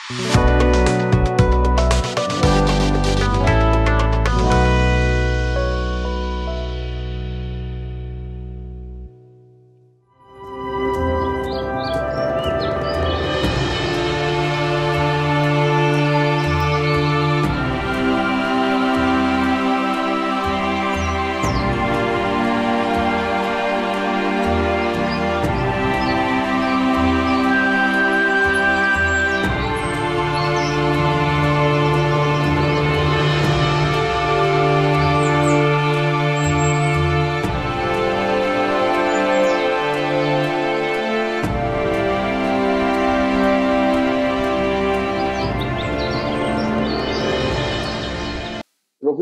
प्रभु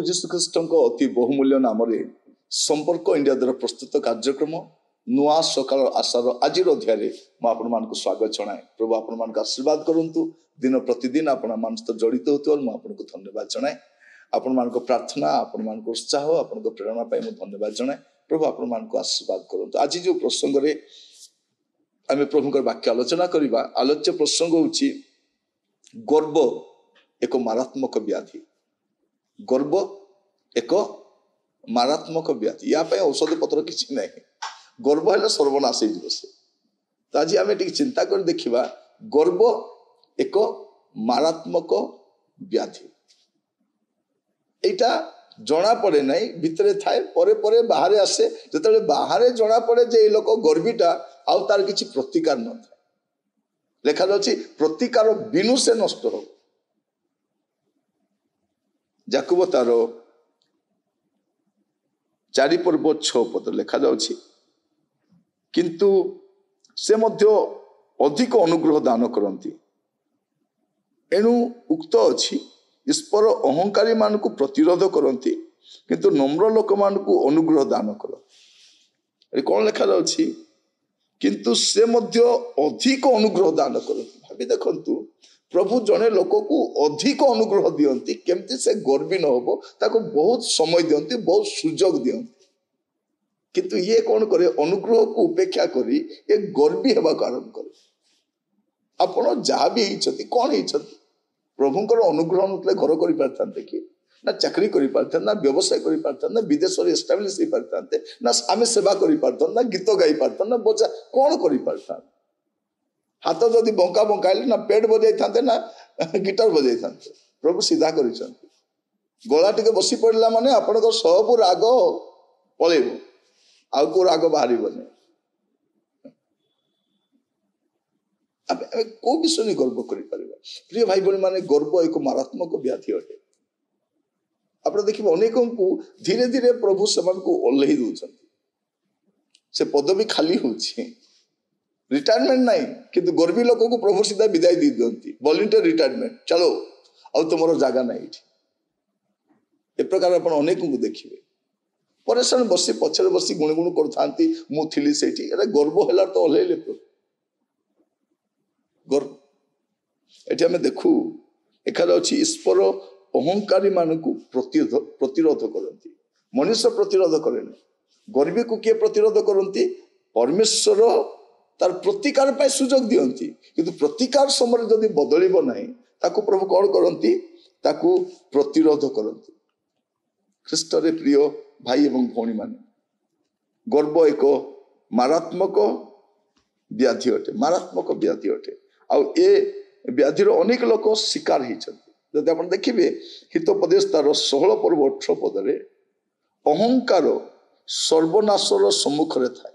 जीशु ख्रीष्ट अति बहुमूल्य नाम संपर्क इंडिया द्वारा प्रस्तुत कार्यक्रम नुआ सकाल आशार आज अध्याय मुझे स्वागत जनाए। प्रभु आपण मान आशीर्वाद करंतु दिन प्रतिदिन आपण मान सहित जड़ित होता मुझे धन्यवाद जनाए। आपण मान प्रार्थना आपण मान उत्साह आपण प्रेरणा पाई धन्यवाद जनाए। प्रभु आपण मान आशीर्वाद करंतु। आज जो प्रसंग रे आम प्रभु वाक्य आलोचना करवा आलोच्य प्रसंग होची गर्व एक मारात्मक व्याधि। गर्व एक मारात्मक व्याधि या औषध पत्र किसी ना गर्व है सर्वनाश हो से। तो आज आम चिंता कर देखा गर्व एक मारात्मक व्याधि। यहाँ जना पड़े ना भितर थाए परे परे बाहर आसे जो बाहर जना पड़े जे लोक गर्वीटा आउ तार किसी प्रतिकार न था। लेखा जाच्छी प्रतिकार बिनु से नष्ट हो। याकूब तार 4 पर्व 6 पद लिखा जाउछि किंतु से मध्य अधिक अनुग्रह दान करती। एणु उक्त अछि ईश्वर अहंकारी मान को प्रतिरोध करती किंतु नम्र लोक मान को अनुग्रह दान कर। कौन लिखा जाउछि किंतु से मध्य अधिक अनुग्रह दान करती। भाभी देखंतु प्रभु जने लोक को अधिक अनुग्रह दियंती केमती से गर्वी न हो ताको बहुत समय दियंती बहुत सुजोग दियंती। किंतु ये कौन करे अनुग्रह को उपेक्षा करी ये गर्वी हेबा आरंभ करे। आपण जहाँ भी होती कौन होती प्रभुंकर अनुग्रह नतले घर कर पारते कि ना चाकरी कर पारते ना व्यवसाय कर पारते ना विदेश में एस्टाब्लिश हो पारते ना आम सेवा कर पारते ना गीत गाई पारते ना बजा कौन कर पारते। हाथ जदि बंका बंकाइले ना पेट बजाई था ना गिटार बजाई था। प्रभु सीधा कर गला टे बसी पड़ा माने आपण सब राग पलैब आउ को राग बाहर कौ विषय गर्व कर। प्रिय भाई बहन माने गर्व एक मारात्मक व्याधि अटे। आप देखिए अनेक को धीरे धीरे प्रभु से ओल्लई दौरान से पदवी खाली होची रिटायरमेंट नहीं किंतु गर्वी लोक को प्रभु सीधा विदाई दे दियंती वॉलंटियर रिटायरमेंट चलो आउ तुम जगह ना ए प्रकार आप अनेक को देखिए परेशान बसी पछरे बसी गुण गुण करथांती मु थिली सेठी। अरे गर्व हैला तो ओल्लैले गर्व एठी हमें देखू एखा जाउछि ईश्वर अहंकारी मान को प्रतिरोध करती। मनुष्य प्रतिरोध करे गर्वी को किए प्रतिरोध करती परमेश्वर तार प्रतिकार पाई सुजोग दियंती किंतु प्रतिकार समय जदि बदलिब नहीं ताकू प्रभु कौन करती ताकू प्रतिरोध करती। ख्रीष्ट रे प्रिय भाई एवं भौणी माने गर्व एक मारात्मक व्याधि अटे। मारात्मक व्याधि अटे आउ ए व्याधिर अनेक लोक शिकार होती। जब आप देखिए हितोपदेश तार 16 पर्व 18 पदरे अहंकार सर्वनाशर सम्मुख रे थाए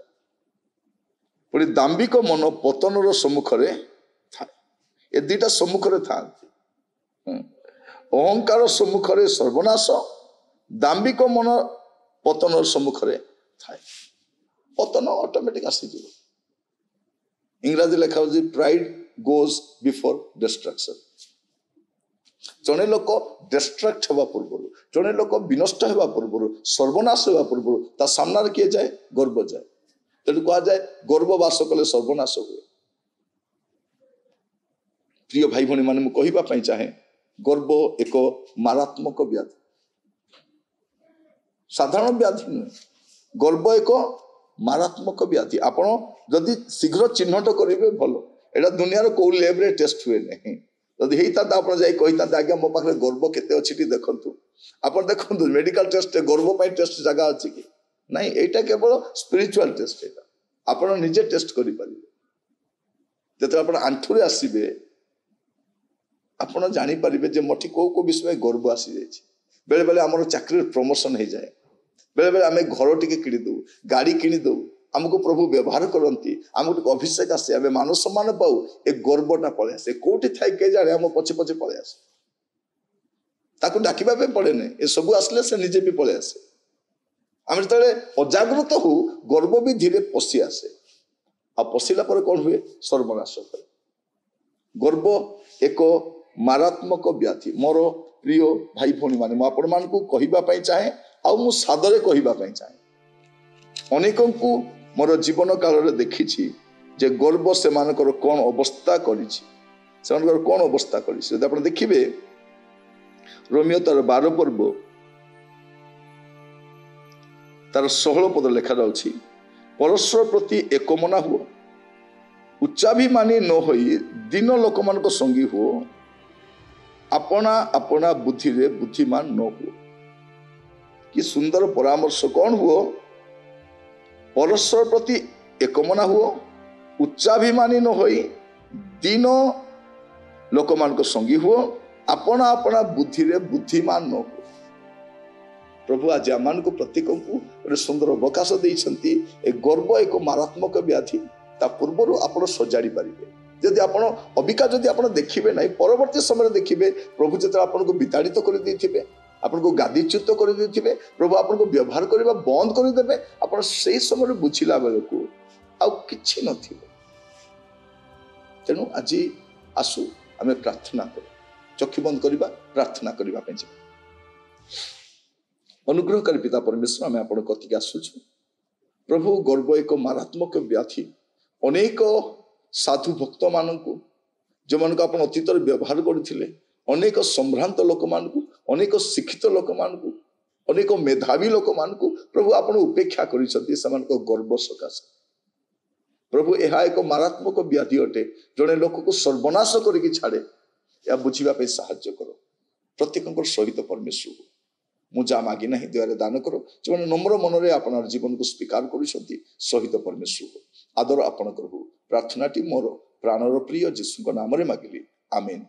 पुणी दाम्भिक मन पतनर सम्मुख रे थाए। ए दुईटा सम्मुख रे था। अहंकार सम्मुख रे सर्वनाश दाम्भिक मन पतनर सम्मुख रे थाए। पतन ऑटोमेटिक आसी इंग्राजी लिखा हो प्राइड गोज बिफोर डिस्ट्रक्शन। जड़े लोक डिस्ट्रैक्ट होगा पूर्व जड़े लोक विनष्ट होगा पूर्व सर्वनाश होगा पूर्व ता सामना किए जाए गर्व जाए। तेणु कह जाए गर्व बास कले सर्वनाश हुए। प्रिय भाई भौणी माने मु कहबा चाहे गर्व एक मारात्मक व्याधि साधारण व्याधि नुहे। गर्व एक मारात्मक व्याधि। आपण जदि शीघ्र चिन्हट करेंगे भल एटा दुनियार कौ लैब रे टेस्ट हुए नहीं जदि होता आप जाता आज्ञा मो पाखे गर्व केते देखु आप देखो मेडिकल टेस्ट गर्व टेस्ट जगह अच्छी कि ना यहाँ केवल स्पिरिचुअल टेस्ट यहाँ आप निजे टेस्ट करेंगे जो आप आंठुरे आसवे आपड़ जानीपारे जे मोटी कौ कौ विषय गर्व आसी जाए बेले बेले आम चाकरी प्रमोशन हो जाए बेले बेले आम घर टी किदू गाड़ी किदू आमको प्रभु व्यवहार करती आमको अभिषेक आसे आम मान सम्मान पाऊ ए गर्वटा पलि आसे कौटी थाई के जाने आम पचे पचे पलि आसे ताकू डाकिबा पे पड़े नहीं ए सब आसले से निजे भी पलि आसे आम जो अजाग्रत हो गर्व भी धीरे पशि आसे आ पशिला पर कौन हुए सर्वनाश करे गर्व एक मारात्मक व्याधि मोर प्रिय भाई भौणी माने मु आपण मानकु कहिबा चाहे आ मु सादरे कहिबा चाहे अनेकंकु मोर जीवन काल रे देखिछि जे गर्व से मानकर कौन अवस्था करिछि सेमानकर कौन अवस्था करिछि यदि आपण देखिबे रोमियो तार 12 पर्व तार 16 पद लिखा जाउछि परस्पर प्रति एकमना हुओ उच्चाभिमानी न होई दिन लोक मान संगी हुओ अपना अपना बुद्धि रे बुद्धिमान न हुओ कि सुंदर परामर्श कौन हुओ परस्पर प्रति एकमना हुओ उच्चाभिमानी न होई दिन लोक मान संगी हुओ अपना अपना बुद्धि रे बुद्धिमान न हुओ प्रभु आज आम को प्रत्येक को सुंदर अवकाश देइछंती ए गर्व एक मारात्मक व्याधि ता पूर्व आप सजाड़ी पारे जदि आप अबिका जदि आप देखिए ना परवर्ती समय देखिए प्रभु जो आपको विताड़ित कर आपको गादीच्युत कर प्रभु आपको व्यवहार करने बंद करदे आप समय बुझिला बेलू आउ कि तेणु आज आसु आम प्रार्थना कर चक्षु बंद करवा प्रार्थना करने अनुग्रहकारी पिता परमेश्वर आम आप कतिक आसुचु प्रभु गर्व एक मारात्मक व्याधि अनेक साधु भक्त मानू जो मानक आप अतीत व्यवहार करते अनेक संभ्रांत लोक मानू अनेक शिक्षित लोक मानू अनेक मेधावी लोक मानू प्रभु आप उपेक्षा कर गर्व सकाशे प्रभु यह एक मारात्मक व्याधि अटे जड़े लोक को सर्वनाश करके छाड़े या बुझापी साहाय्य कर प्रत्येक सहित परमेश्वर मुझा मागी ना दया दान कर जो नम्र मन में आप जीवन को स्वीकार कर सहित परमेश्वर आदर आपण करबू प्रार्थनाटी मोर प्राणर प्रिय जीशु नाम मागिली आमेन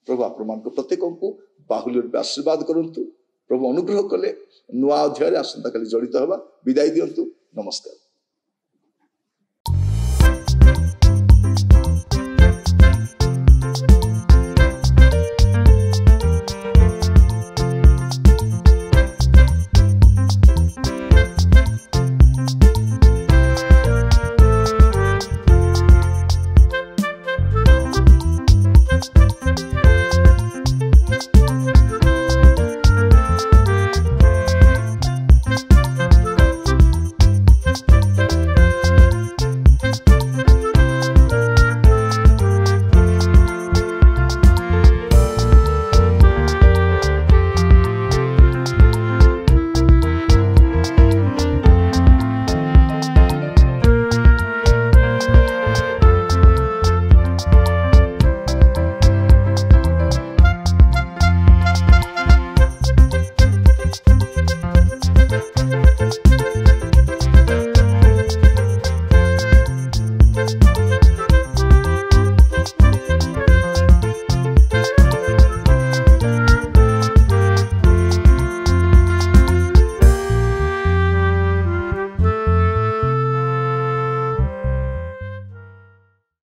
प्रभु आपण प्रत्येक को बाहुल्य रूप आशीर्वाद करंतु प्रभु अनुग्रह कले नुआ अध्याय आसंता काली जड़ित हवा विदाय दियंतु नमस्कार।